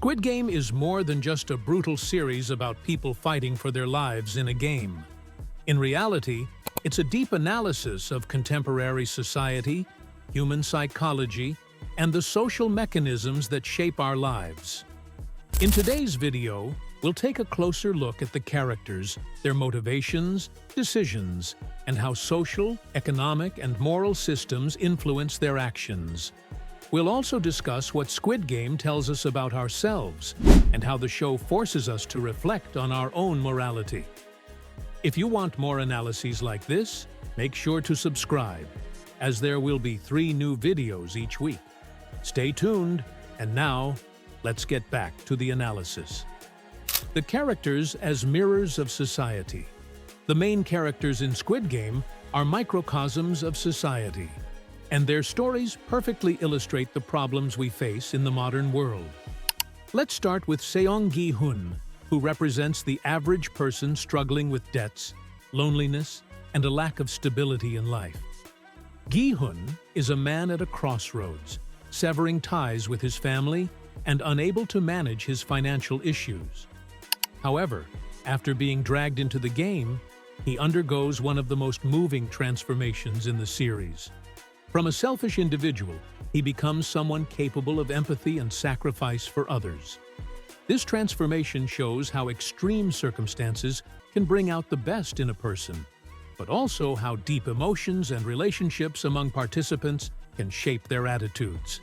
Squid Game is more than just a brutal series about people fighting for their lives in a game. In reality, it's a deep analysis of contemporary society, human psychology, and the social mechanisms that shape our lives. In today's video, we'll take a closer look at the characters, their motivations, decisions, and how social, economic, and moral systems influence their actions. We'll also discuss what Squid Game tells us about ourselves and how the show forces us to reflect on our own morality. If you want more analyses like this, make sure to subscribe, as there will be 3 new videos each week. Stay tuned, and now, let's get back to the analysis. The characters as mirrors of society. The main characters in Squid Game are microcosms of society, and their stories perfectly illustrate the problems we face in the modern world. Let's start with Seong Gi-hun, who represents the average person struggling with debts, loneliness, and a lack of stability in life. Gi-hun is a man at a crossroads, severing ties with his family and unable to manage his financial issues. However, after being dragged into the game, he undergoes one of the most moving transformations in the series. From a selfish individual, he becomes someone capable of empathy and sacrifice for others. This transformation shows how extreme circumstances can bring out the best in a person, but also how deep emotions and relationships among participants can shape their attitudes.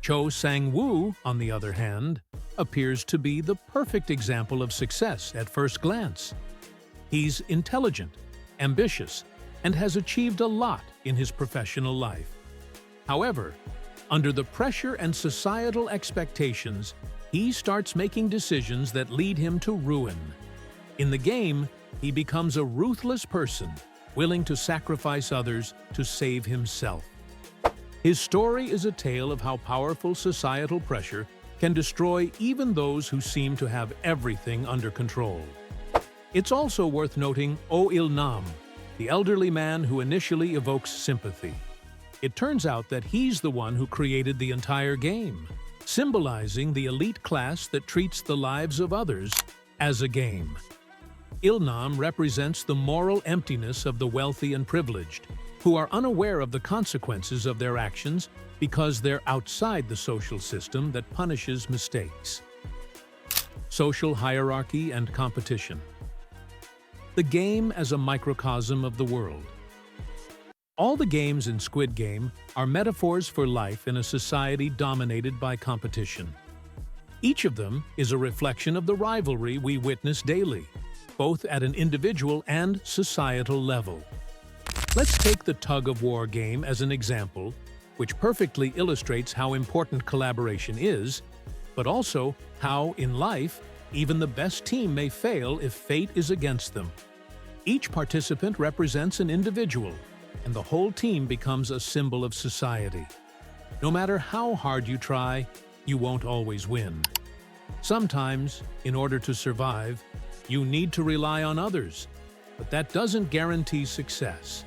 Cho Sang-woo, on the other hand, appears to be the perfect example of success at first glance. He's intelligent, ambitious, and has achieved a lot in his professional life. However, under the pressure and societal expectations, he starts making decisions that lead him to ruin. In the game, he becomes a ruthless person, willing to sacrifice others to save himself. His story is a tale of how powerful societal pressure can destroy even those who seem to have everything under control. It's also worth noting Oh Il-nam, the elderly man who initially evokes sympathy. It turns out that he's the one who created the entire game, symbolizing the elite class that treats the lives of others as a game. Il-nam represents the moral emptiness of the wealthy and privileged, who are unaware of the consequences of their actions because they're outside the social system that punishes mistakes. Social hierarchy and competition. The game as a microcosm of the world. All the games in Squid Game are metaphors for life in a society dominated by competition. Each of them is a reflection of the rivalry we witness daily, both at an individual and societal level. Let's take the tug-of-war game as an example, which perfectly illustrates how important collaboration is, but also how, in life, even the best team may fail if fate is against them. Each participant represents an individual, and the whole team becomes a symbol of society. No matter how hard you try, you won't always win. Sometimes, in order to survive, you need to rely on others, but that doesn't guarantee success.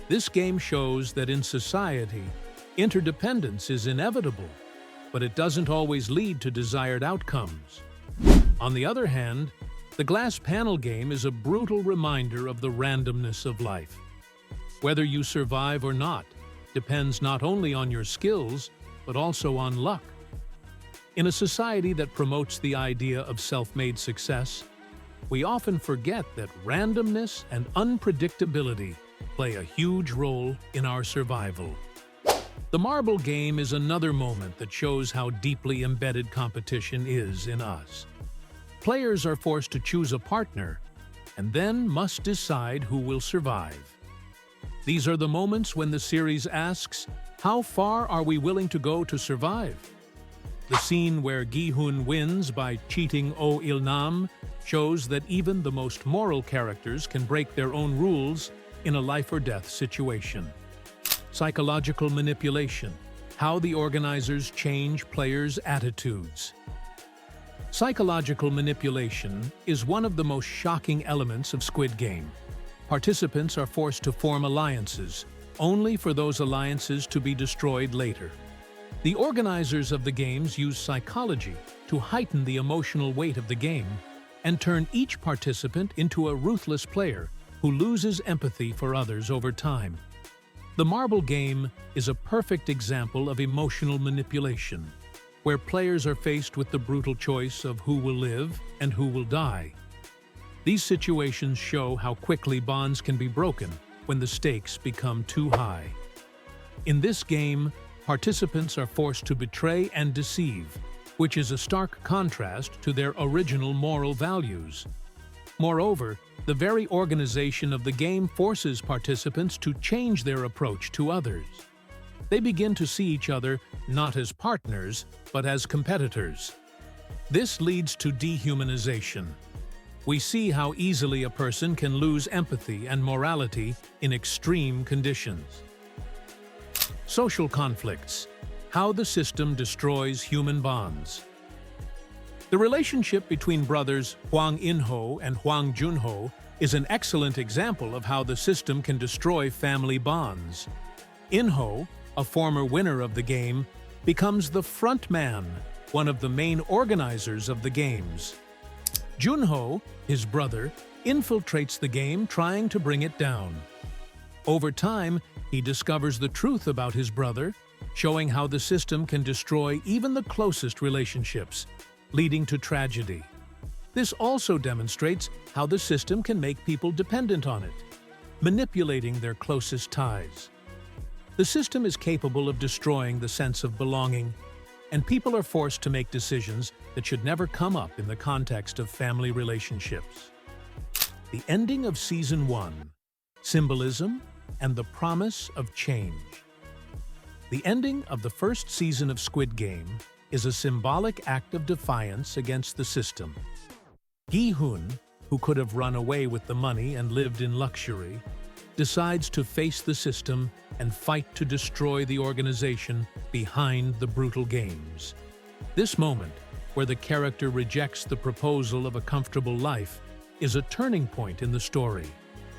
This game shows that in society, interdependence is inevitable, but it doesn't always lead to desired outcomes. On the other hand, the glass panel game is a brutal reminder of the randomness of life. Whether you survive or not depends not only on your skills, but also on luck. In a society that promotes the idea of self-made success, we often forget that randomness and unpredictability play a huge role in our survival. The marble game is another moment that shows how deeply embedded competition is in us. Players are forced to choose a partner and then must decide who will survive. These are the moments when the series asks, how far are we willing to go to survive? The scene where Gi-hun wins by cheating Oh Il-nam shows that even the most moral characters can break their own rules in a life-or-death situation. Psychological manipulation, how the organizers change players' attitudes. Psychological manipulation is one of the most shocking elements of Squid Game. Participants are forced to form alliances, only for those alliances to be destroyed later. The organizers of the games use psychology to heighten the emotional weight of the game and turn each participant into a ruthless player who loses empathy for others over time. The marble game is a perfect example of emotional manipulation, where players are faced with the brutal choice of who will live and who will die. These situations show how quickly bonds can be broken when the stakes become too high. In this game, participants are forced to betray and deceive, which is a stark contrast to their original moral values. Moreover, the very organization of the game forces participants to change their approach to others. They begin to see each other not as partners, but as competitors. This leads to dehumanization. We see how easily a person can lose empathy and morality in extreme conditions. Social conflicts. How the system destroys human bonds. The relationship between brothers Hwang In-ho and Hwang Jun-ho is an excellent example of how the system can destroy family bonds. In-ho, a former winner of the game, becomes the front man, one of the main organizers of the games. Jun-ho, his brother, infiltrates the game trying to bring it down. Over time, he discovers the truth about his brother, showing how the system can destroy even the closest relationships, leading to tragedy. This also demonstrates how the system can make people dependent on it, manipulating their closest ties. The system is capable of destroying the sense of belonging, and people are forced to make decisions that should never come up in the context of family relationships. The ending of Season 1. Symbolism and the promise of change. The ending of the first season of Squid Game is a symbolic act of defiance against the system. Gi-hun, who could have run away with the money and lived in luxury, decides to face the system and fight to destroy the organization behind the brutal games. This moment, where the character rejects the proposal of a comfortable life, is a turning point in the story,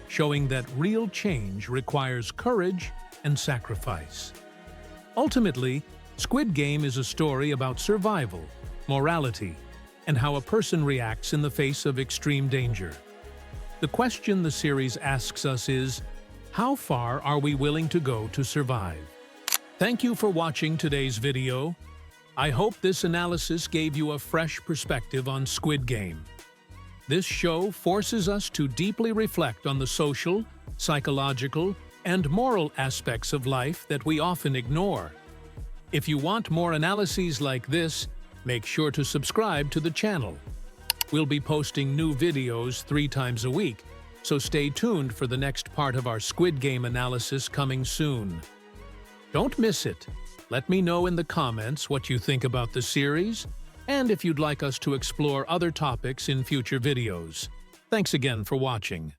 showing that real change requires courage and sacrifice. Ultimately, Squid Game is a story about survival, morality, and how a person reacts in the face of extreme danger. The question the series asks us is, how far are we willing to go to survive? Thank you for watching today's video. I hope this analysis gave you a fresh perspective on Squid Game. This show forces us to deeply reflect on the social, psychological, and moral aspects of life that we often ignore. If you want more analyses like this, make sure to subscribe to the channel. We'll be posting new videos 3 times a week, so stay tuned for the next part of our Squid Game analysis coming soon. Don't miss it. Let me know in the comments what you think about the series, and if you'd like us to explore other topics in future videos. Thanks again for watching.